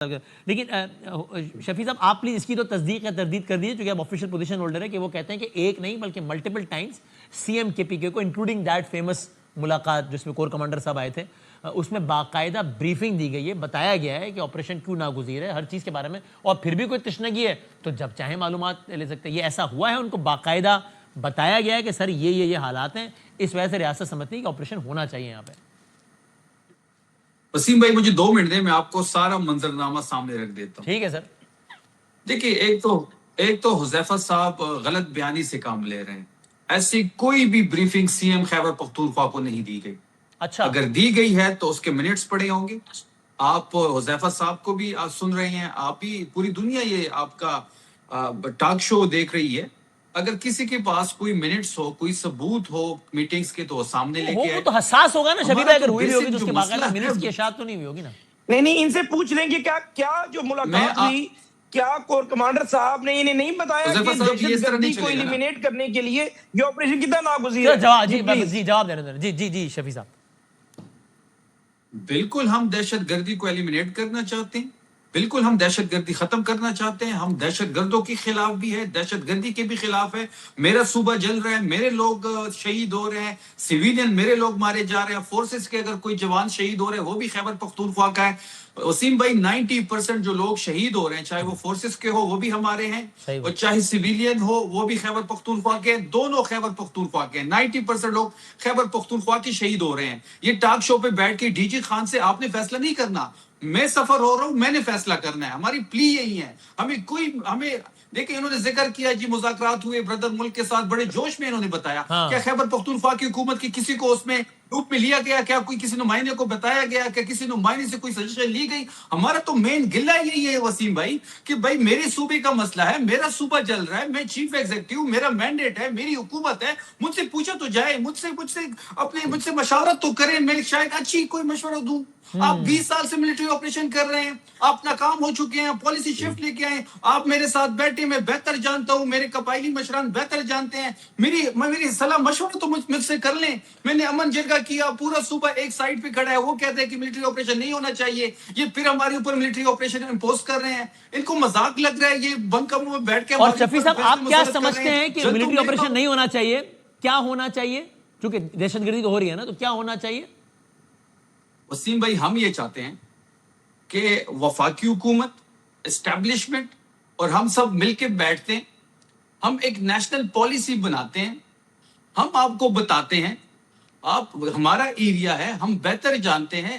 لیکن شفیع صاحب آپ پلیز اس کی تو تصدیق یا تردید کر دیجیے چونکہ آپ آفیشیل پوزیشن ہولڈر ہے کہ وہ کہتے ہیں کہ ایک نہیں بلکہ ملٹیپل ٹائمز سی ایم کے پی کے کو انکلوڈنگ دیٹ فیمس ملاقات جس میں کور کمانڈر صاحب آئے تھے اس میں باقاعدہ بریفنگ دی گئی ہے, بتایا گیا ہے کہ آپریشن کیوں ناگزیر ہے ہر چیز کے بارے میں, اور پھر بھی کوئی تشنگی ہے تو جب چاہیں معلومات لے سکتے ہیں. یہ ایسا ہوا ہے, ان کو باقاعدہ بتایا گیا ہے کہ سر یہ حالات ہیں, اس وجہ سے ریاست سمجھتی ہے کہ آپریشن ہونا چاہیے یہاں پہ. وسیم بھائی مجھے 2 منٹ دیں, میں آپ کو سارا منظرنامہ سامنے رکھ دیتا ہوں. ٹھیک ہے سر. دیکھیے ایک تو حذیفہ صاحب غلط بیانی سے کام لے رہے ہیں. ایسی کوئی بھی briefing C M Khyber Pakhtunkhwa کو نہیں دی گئی. اچھا, اگر دی گئی ہے تو اس کے منٹس پڑے ہوں گے. آپ حذیفہ صاحب کو بھی آپ سن رہے ہیں, آپ بھی پوری دنیا یہ آپ کا ٹاک شو دیکھ رہی ہے. اگر کسی کے پاس کوئی منٹس ہو, کوئی ثبوت ہو میٹنگز کے تو وہ سامنے لے کے وہ تو حساس ہوگا نا شفیع بھائی, اگر ہوئی بھی ہوگی تو اس کے باقاعدہ منٹس کی اشاعت تو نہیں ہوئی ہوگی نا. نہیں ان سے پوچھ لیں گے کیا جو ملاقات ہوئی, کیا کور کمانڈر صاحب نے انہیں نہیں بتایا کہ دہشت گردی کو ایلیمینیٹ کرنے کے لیے یہ آپریشن کتنا ناگزیر ہے. جی جواب دینا. جی شفیع صاحب. بالکل ہم دہشت گردی کو ایلیمینیٹ کرنا چاہتے ہیں, بالکل ہم دہشت گردی ختم کرنا چاہتے ہیں. ہم دہشت گردوں کے خلاف بھی ہے, دہشت گردی کے بھی خلاف ہے. میرا صوبہ جل رہا ہے, میرے لوگ شہید ہو رہے ہیں, سویلین میرے لوگ مارے جا رہے ہیں, فورسز کے اگر کوئی جوان شہید ہو رہے ہیں وہ بھی خیبر پختونخوا کا ہے. وسیم بھائی 90% جو لوگ شہید ہو رہے ہیں چاہے وہ فورسز کے ہو وہ بھی ہمارے ہیں, اور چاہے سویلین ہو وہ بھی خیبر پختونخوا کے, دونوں خیبر پختونخوا کے. 90% لوگ خیبر پختونخوا کے شہید ہو رہے ہیں. یہ ٹاک شو پہ بیٹھ کے ڈی جی خان سے آپ نے فیصلہ نہیں کرنا, میں سفر ہو رہا ہوں, میں نے فیصلہ کرنا ہے. ہماری پلی یہی ہے. ہمیں دیکھیں انہوں نے ذکر کیا جی مذاکرات ہوئے بردر ملک کے ساتھ, بڑے جوش میں انہوں نے بتایا. کیا خیبر پختونخوا کی حکومت کی کسی کو اس میں گروپ میں لیا گیا, کیا کوئی کسی نمائندے کو بتایا گیا, کیا کسی نمائندے سے کوئی سجیشن لی گئی؟ ہمارا تو مین گلہ یہی ہے وسیم بھائی کہ بھائی میرے صوبے کا مسئلہ ہے, میرا صوبہ جل رہا ہے, میں چیف ایگزیکٹو, میرا مینڈیٹ ہے, میری حکومت ہے, مجھ سے پوچھا تو جائے, مجھ سے مشاورت تو کریں, میں شاید اچھی کوئی مشورہ دوں. آپ 20 سال سے ملٹری آپریشن کر رہے ہیں, آپ ناکام ہو چکے ہیں, پالیسی شفٹ لے کے آئے, آپ میرے ساتھ بیٹھے, میں بہتر جانتا ہوں, میرے قبائلی مشران بہتر جانتے ہیں, میری صلاح مشورہ تو مجھ سے کر لیں. میں نے امن جرگہ کیا, پورا صوبہ ایک سائڈ پہ کھڑا ہے, وہ کہتے ہیں کہ ملٹری آپریشن نہیں ہونا چاہیے, یہ پھر ہمارے اوپر ملٹری آپریشن امپوز کر رہے ہیں. ان کو مذاق لگ رہا ہے, یہ بند کمروں میں بیٹھ کے. اور شفیع صاحب آپ کیا سمجھتے ہیں کہ ملٹری آپریشن نہیں ہونا چاہیے, کیا ہونا چاہیے, چونکہ دہشت گردی تو ہو رہی ہے نا, تو کیا ہونا چاہیے؟ وسیم بھائی ہم یہ چاہتے ہیں کہ وفاقی حکومت, اسٹیبلشمنٹ اور ہم سب مل کے بیٹھتے ہیں, ہم ایک نیشنل پالیسی بناتے ہیں, ہم آپ کو بتاتے ہیں, آپ ہمارا ایریا ہے, ہم بہتر جانتے ہیں,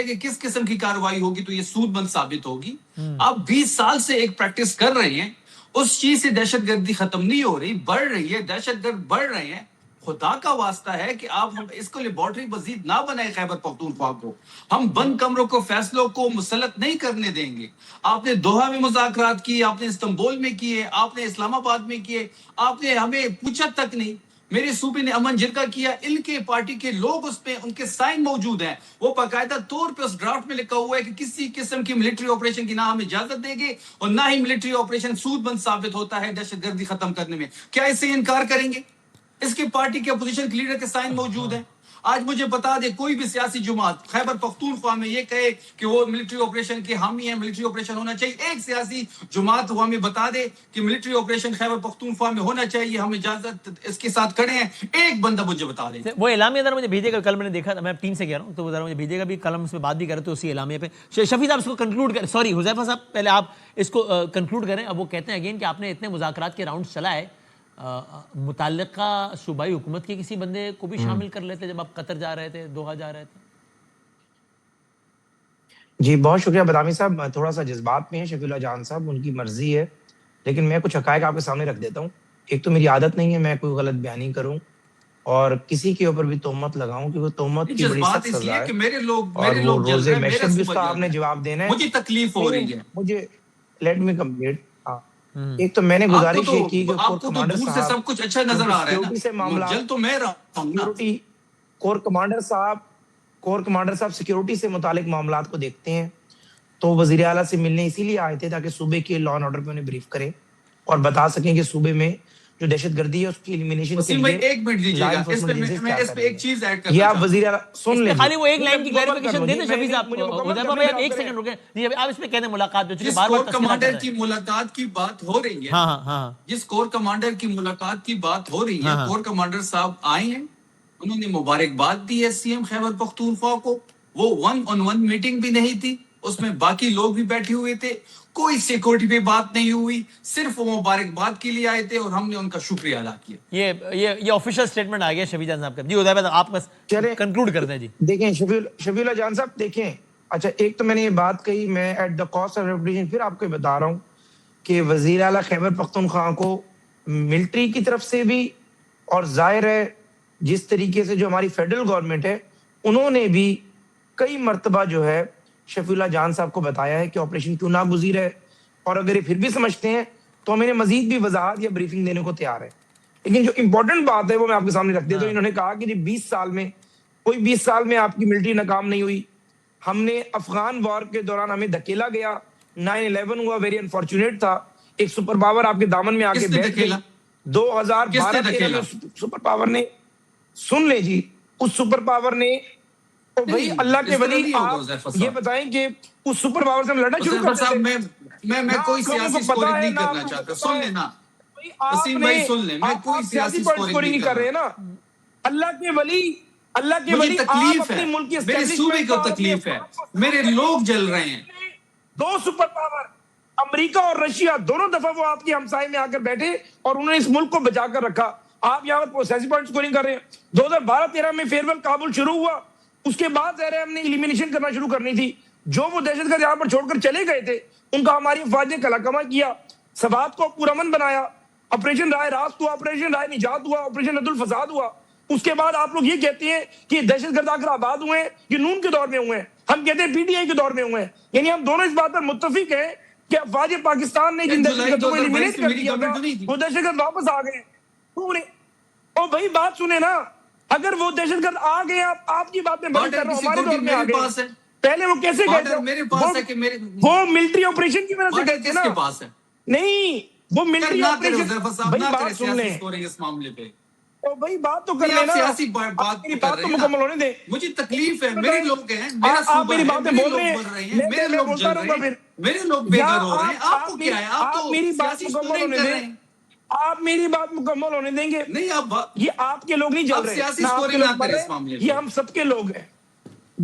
کہ کس قسم کی کارروائی ہوگی تو یہ سود مند ثابت ہوگی. آپ 20 سال سے ایک پریکٹس کر رہے ہیں, اس چیز سے دہشت گردی ختم نہیں ہو رہی, بڑھ رہی ہے, دہشت گرد بڑھ رہے ہیں. خدا کا واسطہ ہے کہ آپ اس کو لیبارٹری مزید نہ بنائے خیبر پختونخوا کو. ہم بند کمروں کو فیصلوں کو مسلط نہیں کرنے دیں گے. آپ نے دوحہ میں مذاکرات کیے, آپ نے استنبول میں کیے, آپ نے اسلام آباد میں کیے, آپ نے ہمیں پوچھا تک نہیں. میرے صوبے نے امن جرگہ کیا, ان کے پارٹی کے لوگ اس پہ, ان کے سائن موجود ہیں, وہ باقاعدہ طور پہ اس ڈرافٹ میں لکھا ہوا ہے کہ کسی قسم کی ملٹری آپریشن کی نہ ہم اجازت دیں گے, اور نہ ہی ملٹری آپریشن سود مند ثابت ہوتا ہے دہشت گردی ختم کرنے میں. کیا اس سے انکار کریں گے؟ اس کی پارٹی کے اپوزیشن کے لیڈر کے سائن موجود ہیں. آج مجھے بتا دے کوئی بھی سیاسی جماعت خیبر پختونخوا میں یہ کہے کہ وہ ملٹری آپریشن کے حامی ہیں, ملٹری آپریشن ہونا چاہیے. ایک سیاسی جماعت وہ ہمیں بتا دے کہ ملٹری آپریشن خیبر پختونخوا میں ہونا چاہیے, ہم اجازت اس کے ساتھ کھڑے ہیں. ایک بندہ مجھے بتا دے. وہ اعلامیہ ذرا مجھے بھیجے گا, کل میں نے دیکھا تھا, میں ٹیم سے کہہ رہا ہوں, تو وہ ذرا مجھے بھیجے گا بھی, کل ہم اس پہ بات بھی کر رہے تھے اسی اعلامیہ پہ. شفیع صاحب اس کو کنکلوڈ کریں, سوری حذیفہ صاحب پہلے آپ اس کو کنکلوڈ کریں. اب وہ کہتے ہیں اگین کہ آپ نے اتنے مذاکرات کے راؤنڈ چلائے, متعلقہ صوبائی حکومت کے کسی بندے کو بھی شامل کر لیتے جب آپ قطر جا رہے تھے, دوحہ جا رہے تھے؟ جی بہت شکریہ بدامی صاحب, تھوڑا سا جذبات میں ہیں شفیع اللہ جان صاحب, ان کی مرضی ہے, لیکن میں کچھ حقائق آپ کے سامنے رکھ دیتا ہوں. ایک تو میری عادت نہیں ہے میں کوئی غلط بیانی کروں اور کسی کے اوپر بھی تہمت لگاؤں, کیونکہ تہمت کی بڑی سخت سزا ہے, اور وہ روز محشر بھی اس کا آپ نے جواب دینا ہے. مجھے تکلیف ہو رہی ہے, مجھے لیٹ می کمپلیٹ. ایک تو میں نے گزارش یہ کی کہ آپ کو تو دور سے سب کچھ اچھا نظر آ رہا ہے نا, جل تو میں رہا ہوں نا. کور کمانڈر صاحب سیکیورٹی سے متعلق معاملات کو دیکھتے ہیں, تو وزیر اعلیٰ سے ملنے اسی لیے آئے تھے تاکہ صوبے کے لا اینڈ آرڈر پہ انہیں بریف کریں اور بتا سکیں کہ صوبے میں جو دہشت گردی ہے اس کی ایلیمینیشن کے وسیم بھائی لیے ایک منٹ دیجیے لا گا، انفورسمنٹ ایجنسیز میں کیا اس کر پہ رہی ایک چیز ایڈ ہے. کرنا یہ آپ چاہتا ہوں. وزیر اعلیٰ سن لیں خالی وہ ایک لائن کی مکمل کر کلیریفیکیشن لوں. دے دیں شفیع صاحب. مجھے مکمل ادھر کرنے بھائی دیں، آپ ایک آپ سیکنڈ کریں. رکیں جی. ابھی آپ اس پہ کہہ دیں ملاقات جو چونکہ جس بار بار کور تذکرہ کر کمانڈر رہے کی ہیں. ملاقات کی بات ہو رہی ہے، ہاں ہاں ہاں جس کور کمانڈر کی ملاقات کی بات ہو رہی ہے، ہاں ہاں. کور کمانڈر صاحب آئے ہیں، انہوں نے مبارکباد دی ہے سی ایم خیبر پختونخوا کو. وہ 1-on-1 میٹنگ بھی نہیں تھی، اس میں باقی لوگ بھی بیٹھے ہوئے تھے، کوئی سیکورٹی پہ بات نہیں ہوئی، صرف وہ مبارکباد کے لیے آئے تھے اور ہم نے ان کا شکریہ ادا کیا. یہ آفیشیل سٹیٹمنٹ آ گیا شفیع جان صاحب کا. جی ادھر بھائی آپ بس چلیں کنکلوڈ کر دیں جی. دیکھیں شفیع اللہ جان صاحب دیکھیں. اچھا ایک تو میں نے یہ بات کہی، میں at the cost of reputation پھر آپ کو بتا رہا ہوں کہ وزیر اعلیٰ خیبر پختونخوا کو ملٹری کی طرف سے بھی، اور ظاہر ہے جس طریقے سے جو ہماری فیڈرل گورنمنٹ ہے انہوں نے بھی کئی مرتبہ جو ہے شفیع اللہ جان صاحب کو بتایا ہے کہ آپریشن کیوں ناگزیر ہے. اور اگر یہ پھر بھی سمجھتے ہیں تو ہم انہیں مزید بھی وضاحت یا بریفنگ دینے کو تیار ہے. لیکن جو امپورٹنٹ بات ہے وہ میں آپ کے سامنے رکھ دیتا ہوں. انہوں نے کہا کہ 20 سال میں کوئی 20 سال میں آپ کی ملٹری ناکام نہیں ہوئی. ہم نے افغان وار کے دوران ہمیں دھکیلا گیا، 9/11 ہوا، ویری انفارچونیٹ تھا. ایک سپر پاور آپ کے دامن میں آ کے کس نے بیٹھ گئی. دھکیلا؟ 2012-13 میں سپر پاور نے، سن لیں جی، اس سپر پاور نے، تو بھائی اللہ کے ولی آپ یہ بتائیں کہ اس سپر پاور سے ہم لڑنا شروع کر صاحب دیتے. میں کوئی سیاسی سکورنگ نہیں کرنا چاہتا. سن لینا وسیم بھائی، سن لیں، میں کوئی سیاسی سکورنگ نہیں کر رہا. نا اللہ کے ولی، اللہ کے مجھے ولی تکلیف ہے، میرے صوبے کو تکلیف ہے، میرے لوگ جل رہے ہیں. 2 سپر پاور امریکہ اور رشیا دونوں دفعہ وہ آپ کی ہمسائے میں آ کر بیٹھے اور انہوں نے اس ملک کو بچا کر رکھا. آپ یہاں پر سیاسی پوائنٹ سکورنگ کر رہے ہیں. 2012-13 میں فیئر ویل کابل شروع ہوا، اس کے بعد ظاہر ہے ہم نے ایلیمینیشن کرنا شروع کرنی تھی. جو وہ دہشت گرد یہاں پر چھوڑ کر چلے گئے تھے ان کا ہماری افواج نے کلاکما کیا، سوات کو پرامن بنایا، آپریشن رائے راست ہوا، آپریشن رائے نجات ہوا، آپریشن عدل الفساد ہوا. اس کے بعد آپ لوگ یہ کہتے ہیں کہ دہشت گرد آ کر آباد ہوئے ہیں، یہ نون کے دور میں ہوئے ہیں، ہم کہتے ہیں پی ٹی آئی کے دور میں ہوئے ہیں. یعنی ہم دونوں اس بات پر متفق ہیں کہ افواج پاکستان نے جن دہشت گردوں کو ایلیمینیٹ کر دیا تھا وہ دہشت گرد واپس آ گئے. او بھائی بات سنیں نا، اگر وہ دہشت گرد آ گئے، آپ کی بات میں بات کر رہا ہوں، ہمارے دور میں آ گئے. پہلے وہ کیسے گئے تھے؟ وہ ملٹری آپریشن کی وجہ سے گئے تھے نا. نہیں، وہ ملٹری آپریشن. بھائی بات سن لیں، اس معاملے پہ بھائی بات تو کر لینا، سیاسی بات میری بات تو مکمل ہونے دیں. مجھے تکلیف ہے، میرے لوگ ہیں، میرا آپ صوبہ میری ہے، باتیں میرے بول لوگ رہے ہیں، مر رہے ہیں، میرے میں لوگ بولتا جل رہوں رہے گا ہیں، پھر. میرے لوگ بے گھر ہو رہے ہیں. آپ کو کیا ہے؟ آپ آپ تو میری بات سیاسی مکمل سکورنگ ہونے کر دیں. رہے ہیں. آپ میری بات مکمل ہونے دیں گے؟ نہیں، آپ یہ آپ کے لوگ نہیں جل آپ رہے، سیاسی نہ آپ کے سکورنگ لوگ نہ مر کریں اس رہے معاملے ہیں، یہ پہ. ہم سب کے لوگ ہیں،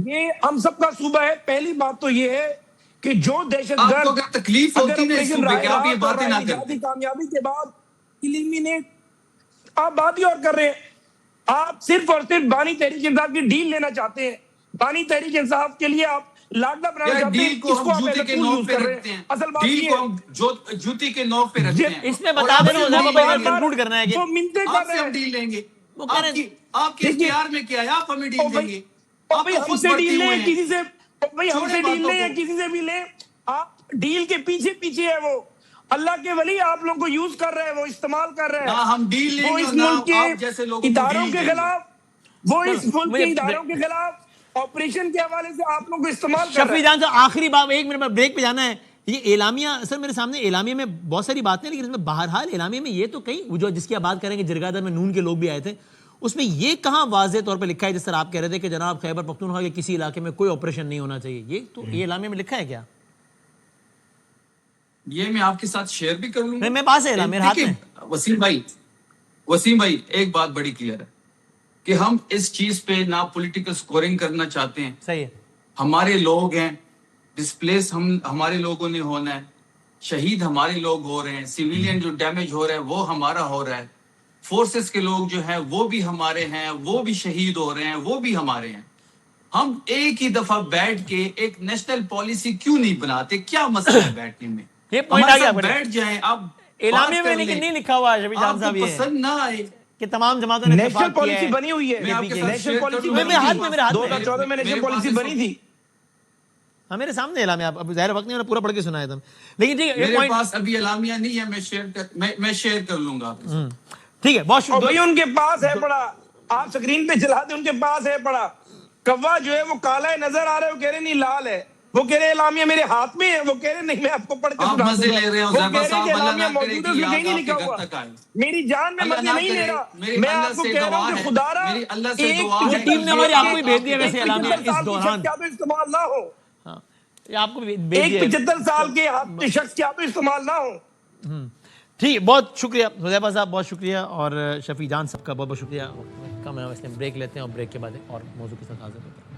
یہ ہم سب کا صوبہ ہے. پہلی بات تو یہ ہے کہ جو دہشت آپ کو گرد اگر تکلیف اگر ہوتی نا اس آپریشن صوبے رائے کی، آپ یہ راست اور باتیں رائے نہ نجات کرتے. کی کامیابی کے بعد ایلیمینیٹ، آپ بات ہی اور کر رہے ہیں. آپ صرف اور صرف بانی تحریک انصاف کی ڈیل لینا چاہتے ہیں. بانی تحریک انصاف کے لیے آپ لاڈلا بنانا یا چاہتے ہیں، ڈیل کو اس ہم کو آپ جوتے ایز کے اے ٹول نوک یوز پہ کر رہے رکھتے ہیں. ہیں، اصل بات ڈیل یہ کو ہے ہم جوتی کے نوک پہ رکھتے ہیں. اس میں بتا دیں نا ادھر بھائی میں کنکلوڈ کرنا ہے کہ وہ منتیں آپ کر سے رہے ہم ہیں. ڈیل لیں گے. وہ کہہ رہے ہیں آپ کے اختیار میں کیا ہے، آپ ہمیں ڈیل دیں گے. آپ بھائی تو ہم خود سے بڑھتے ڈیل ہوئے لیں، ہیں. کسی سے بھائی ہم سے ڈیل لیں یا کسی سے بھی لیں، آپ ڈیل کے پیچھے پیچھے ہے. وہ اللہ کے ولی آپ لوگوں کو یوز کر رہے ہیں، وہ استعمال کر رہے نہ ہیں. ہم ڈیل لیں وہ گے اس اور نہ ملک کے آپ جیسے لوگوں کو اداروں ڈیل کے دیں گے. خلاف، وہ اس ملک کے مجھے اداروں کے خلاف آپریشن کے حوالے سے آپ لوگوں کو استعمال کر رہے شفیع ہیں. جان صاحب آخری بات، 1 منٹ میں بریک پہ جانا ہے. یہ اعلامیہ سر میرے سامنے اعلامیہ میں بہت ساری باتیں، لیکن اس میں بہرحال اعلامیہ میں یہ تو کہیں جو جس کی آپ بات کریں گے جرگہ میں نون کے لوگ بھی آئے تھے، اس میں یہ کہاں واضح طور پہ لکھا ہے جس طرح آپ کہہ رہے تھے کہ جناب خیبر پختونخوا کے کسی علاقے میں کوئی آپریشن نہیں ہونا چاہیے؟ یہ تو یہ اعلامیہ میں لکھا ہے کیا؟ یہ میں آپ کے ساتھ شیئر بھی کر لوں گا. میں پاس ہے اعلان میرے ہاتھ میں. وسیم بھائی ایک بات بڑی کلیئر ہے کہ ہم اس چیز پہ نہ پولیٹیکل سکورنگ کرنا چاہتے ہیں. صحیح ہے. ہمارے لوگ ہیں، ڈسپلیس ہمارے لوگوں نے ہونا ہے، شہید ہمارے لوگ ہو رہے ہیں، سیویلین جو ڈیمیج ہو رہا ہے وہ ہمارا ہو رہا ہے، فورسز کے لوگ جو ہیں وہ بھی ہمارے ہیں، وہ بھی شہید ہو رہے ہیں، وہ بھی ہمارے ہیں. ہم ایک ہی دفعہ بیٹھ کے ایک نیشنل پالیسی کیوں نہیں بناتے؟ کیا مسئلہ ہے بیٹھنے میں؟ یہ پوائنٹ آ گیا. بیٹھ جائیں آپ. اعلامیہ میں لیکن نہیں لکھا ہوا شفیع جان صاحب، یہ پسند نہ آئے کہ تمام جماعتوں نے نیشنل پالیسی بنی ہوئی ہے. نیشنل پالیسی بنی تھی 2014 میں، نیشنل پالیسی بنی تھی. ہاں میرے سامنے اعلامیہ، اب ظاہر وقت نہیں، پورا پڑھ کے سنایا تھا. لیکن ٹھیک ہے، میرے پاس ابھی اعلامیہ نہیں ہے، میں شیئر کر لوں گا. ٹھیک ہے، بہت شکریہ. بھائی ان کے پاس ہے پڑا، آپ سکرین پہ چلا دیں، ان کے پاس ہے پڑا. کوا جو ہے وہ کالا نظر آ رہا ہے، وہ کہہ رہے نہیں لال ہے. وہ کہہ رہے اعلامیہ میرے ہاتھ میں ہے, وہ کہہ رہے نہیں میں آپ کو پڑھ کے آپ سنا مزے دوں گا. لے رہے ہو وہ کہہ زیبا رہے صاحب, کہ اللہ اعلامیہ نہ کرے موجود ہے, کہ اس یہ میں کہیں آگ نہیں آپ کے لکھا گھر ہوا. تک آئے. میری جان میں اللہ مزے نہ نہیں لے کرے, رہا, میری میں اللہ آپ کو سے کہہ رہا دعا ہوں کہ ہے, خدا را میری اللہ سے ایک دعا مجھے ہے ٹیم نے ہماری آپ کو بھی بھیج دیا ویسے اعلامیہ 75 اس سال کی دوران. شخص کیا تو استعمال نہ ہو, ہاں یہ آپ کو بھی بھیج ایک دیا ہے. 75 سال کے شخص کیا تو استعمال نہ ہو. ٹھیک ہے, بہت شکریہ حذیفہ صاحب, بہت شکریہ, اور شفیع جان صاحب کا بہت بہت شکریہ. کم ہے, اس میں بریک لیتے ہیں اور بریک کے بعد ایک اور موضوع کے ساتھ حاضر ہوتے ہیں.